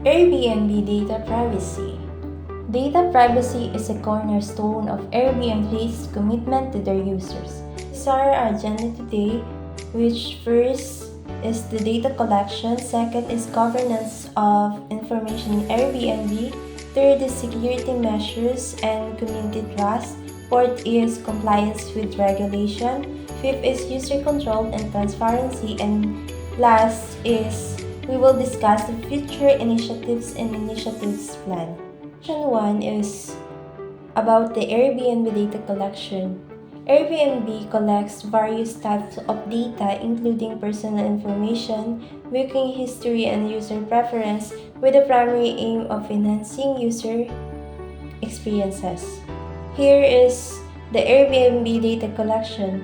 Airbnb data privacy. Data privacy is a cornerstone of Airbnb's commitment to their users. These are our agenda today, which first is the data collection, second is governance of information in Airbnb, third is security measures and community trust, fourth is compliance with regulation, fifth is user control and transparency, and last is we will discuss the future initiatives and initiatives plan. Section 1 is about the Airbnb data collection. Airbnb collects various types of data including personal information, booking history, and user preference with the primary aim of enhancing user experiences. Here is the Airbnb data collection.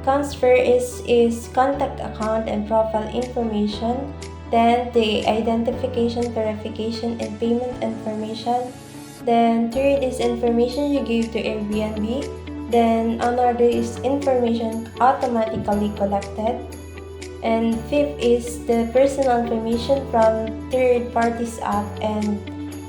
Comes first is contact account and profile information, then the identification, verification, and payment information. Then third is information you give to Airbnb. Then another is information automatically collected. And fifth is the personal information from third parties app and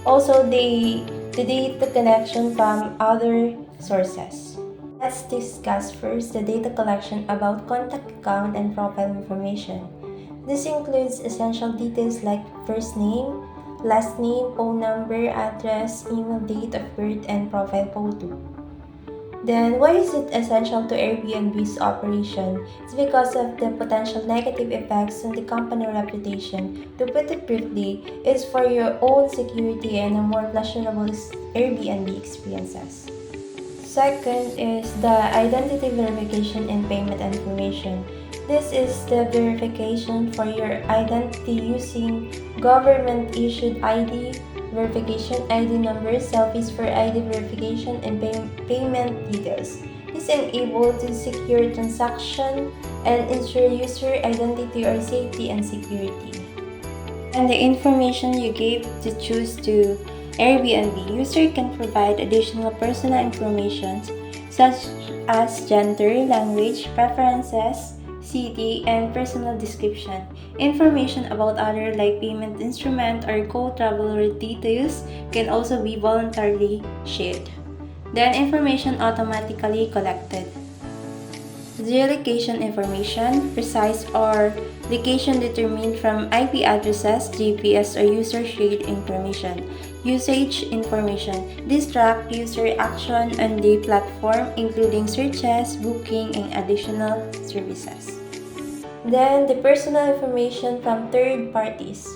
also the data connection from other sources. Let's discuss first the data collection about contact account and profile information. This includes essential details like first name, last name, phone number, address, email, date of birth, and profile photo. Then, why is it essential to Airbnb's operation? It's because of the potential negative effects on the company reputation. To put it briefly, it's for your own security and a more pleasurable Airbnb experiences. Second is the identity verification and payment information. This is the verification for your identity using government-issued ID verification, ID numbers, selfies for ID verification, and payment details. This enables to secure transaction and ensure user identity or safety and security. And the information you gave to choose to Airbnb, user can provide additional personal information such as gender, language, preferences, city, and personal description. Information about other like payment instrument or co-traveler details can also be voluntarily shared. Then information automatically collected. Geolocation information, precise or location determined from IP addresses, GPS, or user-shared information. Usage information. This tracks user action on the platform, including searches, booking, and additional services. Then, the personal information from third parties.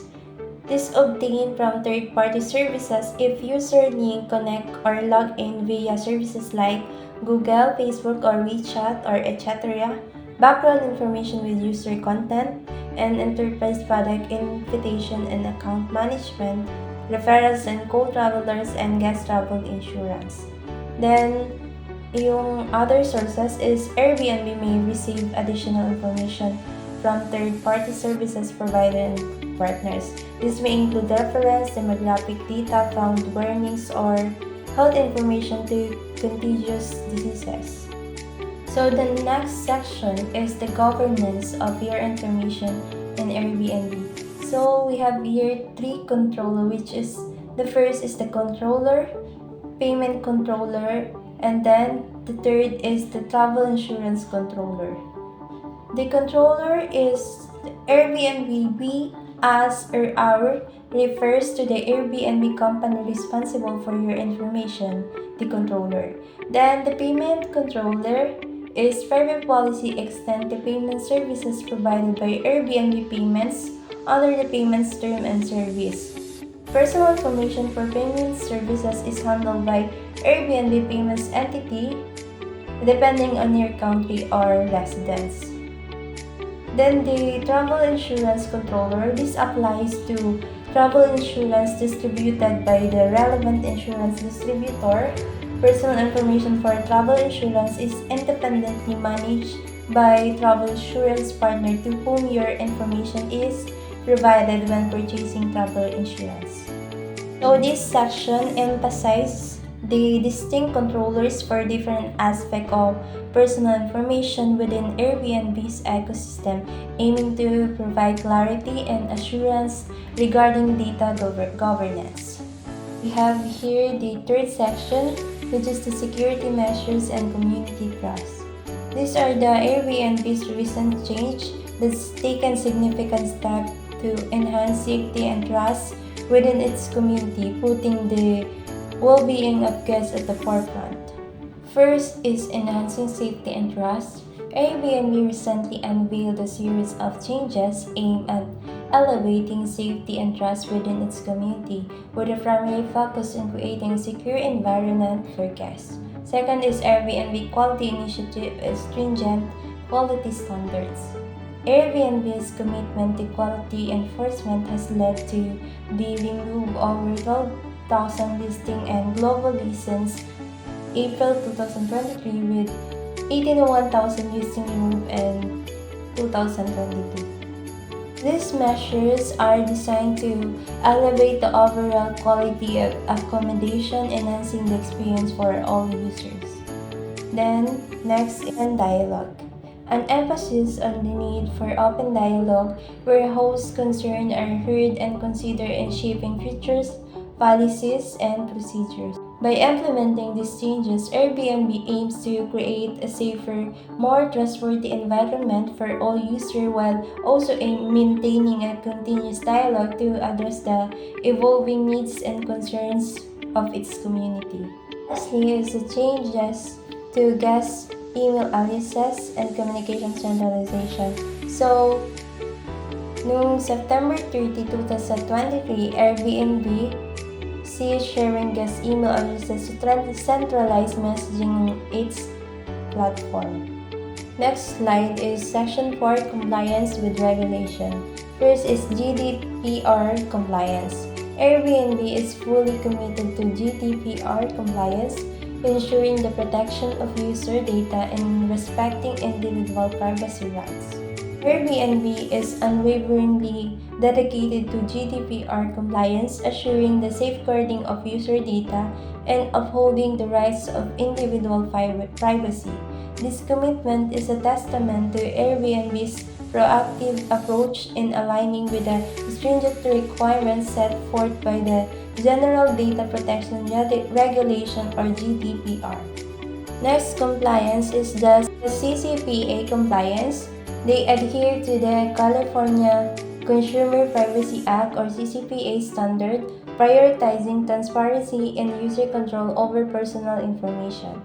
This obtained from third-party services if user link, connect, or log in via services like Google, Facebook, or WeChat, or etc. Background information with user content, and enterprise product invitation and account management, referrals and co-travelers, and guest travel insurance. Then, yung other sources is Airbnb may receive additional information from third-party services provider and partners. This may include reference, demographic data, found warnings, or health information to contagious diseases. So the next section is the governance of your information in Airbnb. So we have here three controllers, which is the first is the controller, payment controller, and then the third is the travel insurance controller. The controller is Airbnb. We as or our refers to the Airbnb company responsible for your information, the controller. Then the payment controller is private policy extend the payment services provided by Airbnb payments under the payments term and service. Personal information for payment services is handled by Airbnb payments entity depending on your country or residence. Then the travel insurance controller, this applies to travel insurance distributed by the relevant insurance distributor. Personal information for travel insurance is independently managed by travel insurance partner to whom your information is provided when purchasing travel insurance. So this section emphasizes the distinct controllers for different aspects of personal information within Airbnb's ecosystem, aiming to provide clarity and assurance regarding data governance. We have here the third section, which is the security measures and community trust. These are the Airbnb's recent change that's taken significant steps to enhance safety and trust within its community, putting the well-being of guests at the forefront. First is enhancing safety and trust. Airbnb recently unveiled a series of changes aimed at elevating safety and trust within its community, with a primary focus on creating a secure environment for guests. Second is Airbnb Quality Initiative is stringent quality standards. Airbnb's commitment to quality enforcement has led to the remove over 12,000 listing and global licenses April 2023 with 81,000 listing removed in 2022. These measures are designed to elevate the overall quality of accommodation, enhancing the experience for all users. Then, next is dialogue. An emphasis on the need for open dialogue where hosts' concerns are heard and considered in shaping futures, policies, and procedures. By implementing these changes, Airbnb aims to create a safer, more trustworthy environment for all users while also maintaining a continuous dialogue to address the evolving needs and concerns of its community. Lastly is the changes to guest email aliases and communication centralization. So, noong September 30, 2023, Airbnb sharing guest email addresses to centralize messaging on its platform. Next slide is Section 4 Compliance with Regulation. First is GDPR compliance. Airbnb is fully committed to GDPR compliance, ensuring the protection of user data and respecting individual privacy rights. Airbnb is unwaveringly dedicated to GDPR compliance, assuring the safeguarding of user data and upholding the rights of individual privacy. This commitment is a testament to Airbnb's proactive approach in aligning with the stringent requirements set forth by the General Data Protection Regulation or GDPR. Next compliance is the CCPA compliance. They adhere to the California Consumer Privacy Act or CCPA standard, prioritizing transparency and user control over personal information.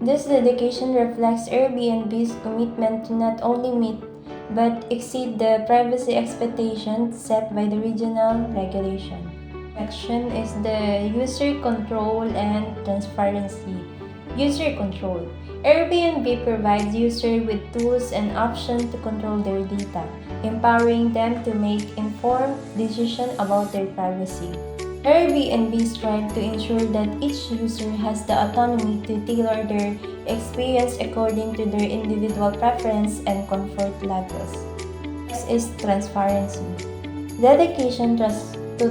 This dedication reflects Airbnb's commitment to not only meet but exceed the privacy expectations set by the regional regulation. Section is the user control and transparency. User control. Airbnb provides users with tools and options to control their data, empowering them to make informed decisions about their privacy. Airbnb strives to ensure that each user has the autonomy to tailor their experience according to their individual preference and comfort levels. Next is transparency. Dedication to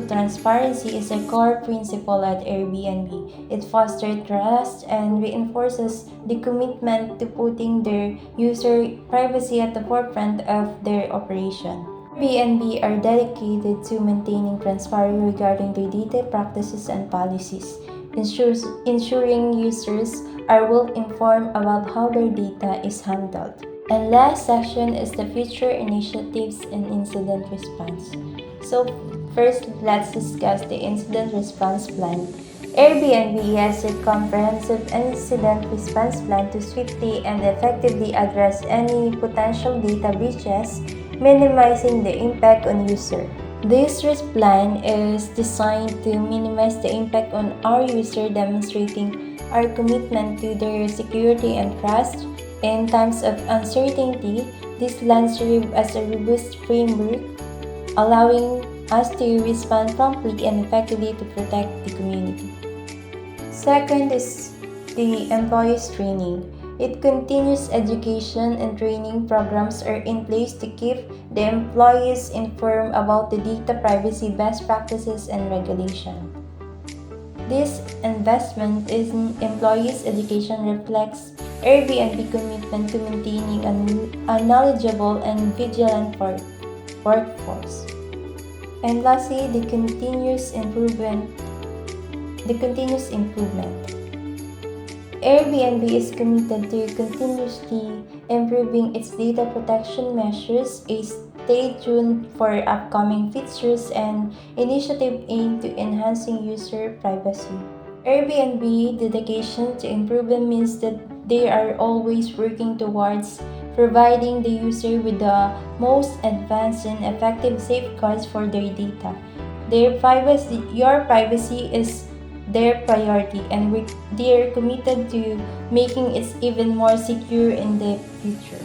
transparency is a core principle at Airbnb. It fosters trust and reinforces the commitment to putting their user privacy at the forefront of their operation. Airbnb are dedicated to maintaining transparency regarding their data practices and policies, ensuring users are well informed about how their data is handled. And last section is the future initiatives and incident response. So first, let's discuss the incident response plan. Airbnb has a comprehensive incident response plan to swiftly and effectively address any potential data breaches, minimizing the impact on users. This response plan is designed to minimize the impact on our user, demonstrating our commitment to their security and trust. In times of uncertainty, this plan serves as a robust framework, allowing us to respond promptly and effectively to protect the community. Second is the employees training. It continues education and training programs are in place to keep the employees informed about the data privacy best practices and regulation. This investment in employees' education reflects Airbnb commitment to maintaining a knowledgeable and vigilant workforce. And lastly, the continuous improvement. Airbnb is committed to continuously improving its data protection measures. Stay tuned for upcoming features and initiatives aimed to enhancing user privacy. Airbnb dedication to improvement means that they are always working towards providing the user with the most advanced and effective safeguards for their data. Your privacy is their priority, and they are committed to making it even more secure in the future.